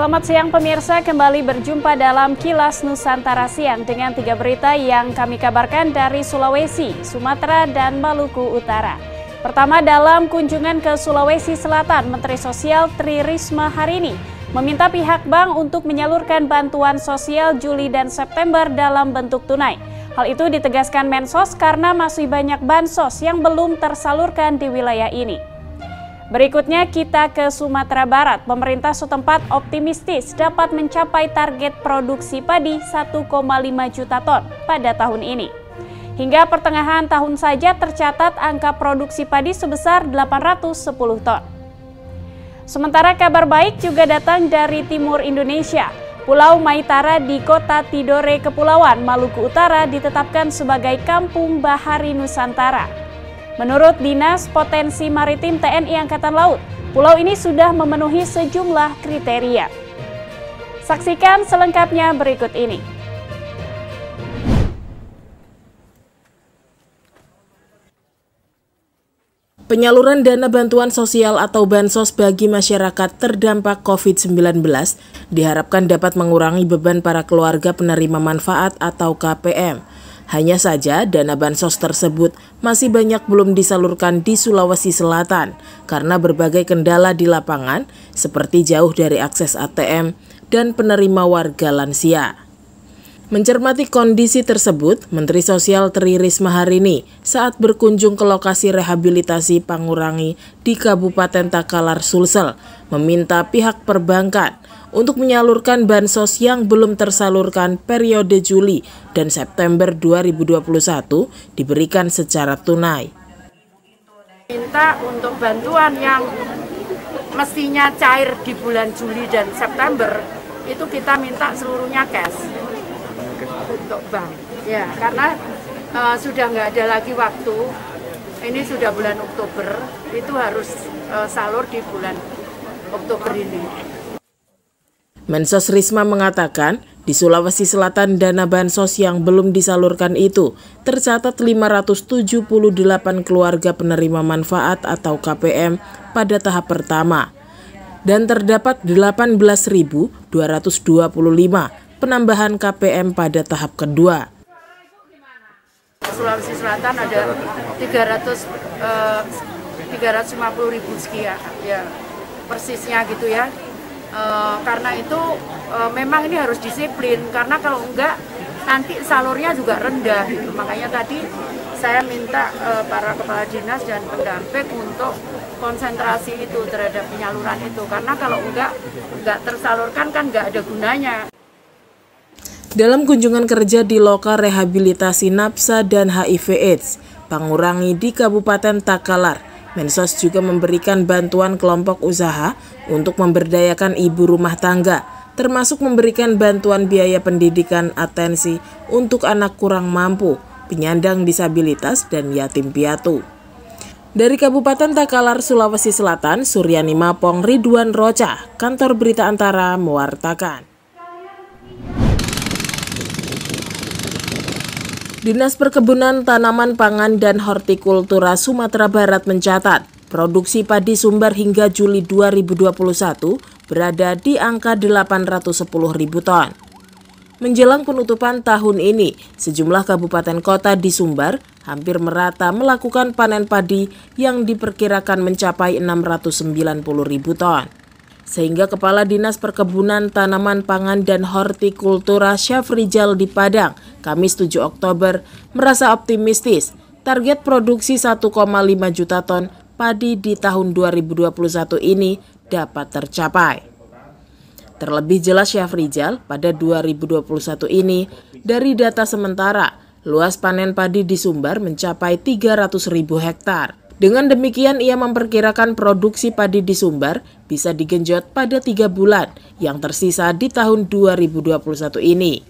Selamat siang pemirsa, kembali berjumpa dalam Kilas Nusantara Siang dengan 3 berita yang kami kabarkan dari Sulawesi, Sumatera, dan Maluku Utara. Pertama, dalam kunjungan ke Sulawesi Selatan, Menteri Sosial Tri Risma hari ini meminta pihak bank untuk menyalurkan bantuan sosial Juli dan September dalam bentuk tunai. Hal itu ditegaskan Mensos karena masih banyak bansos yang belum tersalurkan di wilayah ini. Berikutnya kita ke Sumatera Barat. Pemerintah setempat optimistis dapat mencapai target produksi padi 1,5 juta ton pada tahun ini. Hingga pertengahan tahun saja tercatat angka produksi padi sebesar 810 ton. Sementara kabar baik juga datang dari timur Indonesia. Pulau Maitara di Kota Tidore, Kepulauan Maluku Utara ditetapkan sebagai Kampung Bahari Nusantara. Menurut Dinas Potensi Maritim TNI Angkatan Laut, pulau ini sudah memenuhi sejumlah kriteria. Saksikan selengkapnya berikut ini. Penyaluran dana bantuan sosial atau bansos bagi masyarakat terdampak COVID-19 diharapkan dapat mengurangi beban para keluarga penerima manfaat atau KPM. Hanya saja dana bansos tersebut masih banyak belum disalurkan di Sulawesi Selatan karena berbagai kendala di lapangan seperti jauh dari akses ATM dan penerima warga lansia. Mencermati kondisi tersebut, Menteri Sosial Tri Risma hari ini saat berkunjung ke lokasi rehabilitasi Pangurangi di Kabupaten Takalar, Sulsel, meminta pihak perbankan untuk menyalurkan bansos yang belum tersalurkan periode Juli dan September 2021 diberikan secara tunai. Minta untuk bantuan yang mestinya cair di bulan Juli dan September, itu kita minta seluruhnya cash untuk bank. Ya, karena sudah nggak ada lagi waktu, ini sudah bulan Oktober, itu harus salur di bulan Oktober ini. Mensos Risma mengatakan, di Sulawesi Selatan dana bansos yang belum disalurkan itu tercatat 578 keluarga penerima manfaat atau KPM pada tahap pertama dan terdapat 18.225 penambahan KPM pada tahap kedua. Sulawesi Selatan ada 350.000 sekian, ya persisnya gitu ya. Karena itu memang ini harus disiplin, karena kalau enggak nanti salurnya juga rendah gitu. Makanya tadi saya minta para kepala dinas dan pendamping untuk konsentrasi itu terhadap penyaluran itu, karena kalau enggak tersalurkan kan enggak ada gunanya. Dalam kunjungan kerja di Lokal Rehabilitasi Napsa dan HIV/AIDS Pangurangi di Kabupaten Takalar, Mensos juga memberikan bantuan kelompok usaha untuk memberdayakan ibu rumah tangga, termasuk memberikan bantuan biaya pendidikan atensi untuk anak kurang mampu, penyandang disabilitas, dan yatim piatu. Dari Kabupaten Takalar, Sulawesi Selatan, Suryani Mapong, Ridwan Roca, Kantor Berita Antara mewartakan. Dinas Perkebunan, Tanaman Pangan, dan Hortikultura Sumatera Barat mencatat, produksi padi Sumbar hingga Juli 2021 berada di angka 810.000 ton. Menjelang penutupan tahun ini, sejumlah kabupaten kota di Sumbar hampir merata melakukan panen padi yang diperkirakan mencapai 690.000 ton. Sehingga Kepala Dinas Perkebunan, Tanaman Pangan, dan Hortikultura Syafrijal di Padang, Kamis 7 Oktober, merasa optimistis target produksi 1,5 juta ton padi di tahun 2021 ini dapat tercapai. Terlebih jelas Syafrijal, pada 2021 ini, dari data sementara, luas panen padi di Sumbar mencapai 300.000 hektar. Dengan demikian, ia memperkirakan produksi padi di Sumbar bisa digenjot pada 3 bulan yang tersisa di tahun 2021 ini.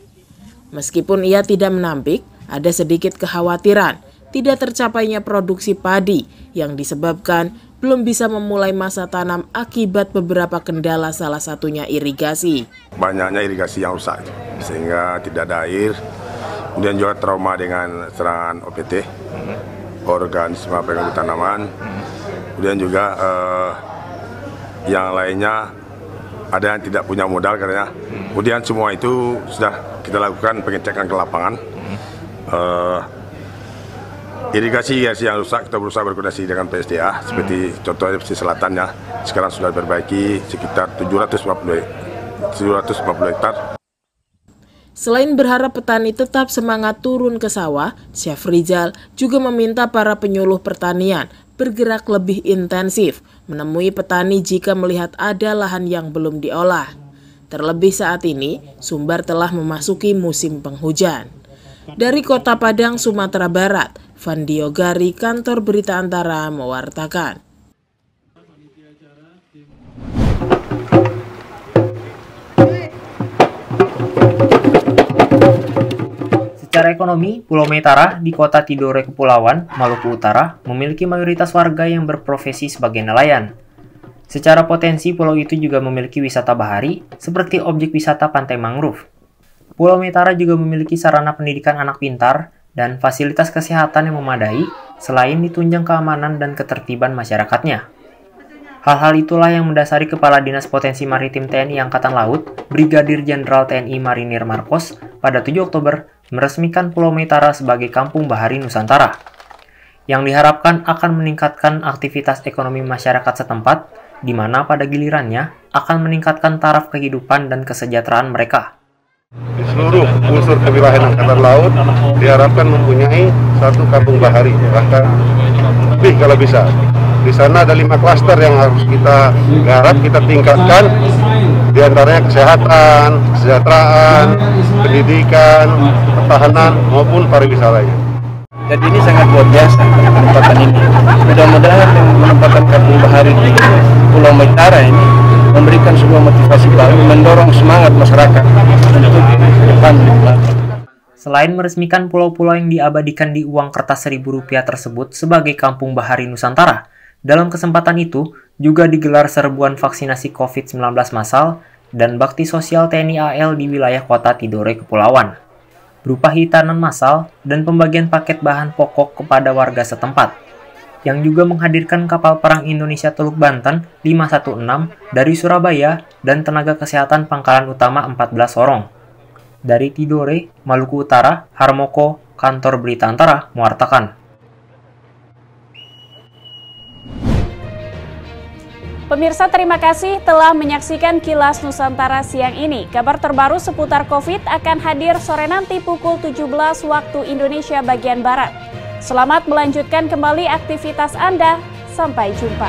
Meskipun ia tidak menampik, ada sedikit kekhawatiran tidak tercapainya produksi padi yang disebabkan belum bisa memulai masa tanam akibat beberapa kendala, salah satunya irigasi. Banyaknya irigasi yang rusak, sehingga tidak ada air, kemudian juga trauma dengan serangan OPT. Organisme pengganggu tanaman, kemudian juga yang lainnya ada yang tidak punya modal katanya. Kemudian semua itu sudah kita lakukan pengecekan ke lapangan. Irigasi yang rusak kita berusaha berkoordinasi dengan PSDA, seperti contohnya pesisir selatan ya, sekarang sudah diperbaiki sekitar 750 hektar. Selain berharap petani tetap semangat turun ke sawah, Chef Rizal juga meminta para penyuluh pertanian bergerak lebih intensif, menemui petani jika melihat ada lahan yang belum diolah. Terlebih saat ini, Sumbar telah memasuki musim penghujan. Dari Kota Padang, Sumatera Barat, Fandi Ogari, Kantor Berita Antara mewartakan. Secara ekonomi, Pulau Metara di Kota Tidore Kepulauan, Maluku Utara, memiliki mayoritas warga yang berprofesi sebagai nelayan. Secara potensi, pulau itu juga memiliki wisata bahari, seperti objek wisata pantai mangrove. Pulau Metara juga memiliki sarana pendidikan anak pintar dan fasilitas kesehatan yang memadai, selain ditunjang keamanan dan ketertiban masyarakatnya. Hal-hal itulah yang mendasari Kepala Dinas Potensi Maritim TNI Angkatan Laut, Brigadir Jenderal TNI Marinir Marcos, pada 7 Oktober meresmikan Pulau Metara sebagai Kampung Bahari Nusantara, yang diharapkan akan meningkatkan aktivitas ekonomi masyarakat setempat, di mana pada gilirannya akan meningkatkan taraf kehidupan dan kesejahteraan mereka. Di seluruh unsur kewilayahan Angkatan Laut diharapkan mempunyai satu kampung bahari, bahkan lebih kalau bisa. Di sana ada 5 klaster yang harus kita garap, kita tingkatkan, di antaranya kesehatan, kesejahteraan, pendidikan, pertahanan maupun pariwisatanya. Jadi ini sangat luar biasa penempatan ini. Mudah-mudahan penempatan kampung bahari di Pulau Metara ini memberikan sebuah motivasi baru, mendorong semangat masyarakat untuk depan. Selain meresmikan pulau-pulau yang diabadikan di uang kertas Rp1.000 tersebut sebagai Kampung Bahari Nusantara, dalam kesempatan itu juga digelar serbuan vaksinasi COVID-19 massal dan bakti sosial TNI AL di wilayah Kota Tidore Kepulauan, berupa hitanan massal dan pembagian paket bahan pokok kepada warga setempat, yang juga menghadirkan kapal perang Indonesia Teluk Banten 516 dari Surabaya dan tenaga kesehatan pangkalan utama 14 Sorong. Dari Tidore, Maluku Utara, Harmoko, Kantor Berita Antara mewartakan. Pemirsa, terima kasih telah menyaksikan Kilas Nusantara siang ini. Kabar terbaru seputar COVID akan hadir sore nanti pukul 17 waktu Indonesia bagian Barat. Selamat melanjutkan kembali aktivitas Anda. Sampai jumpa.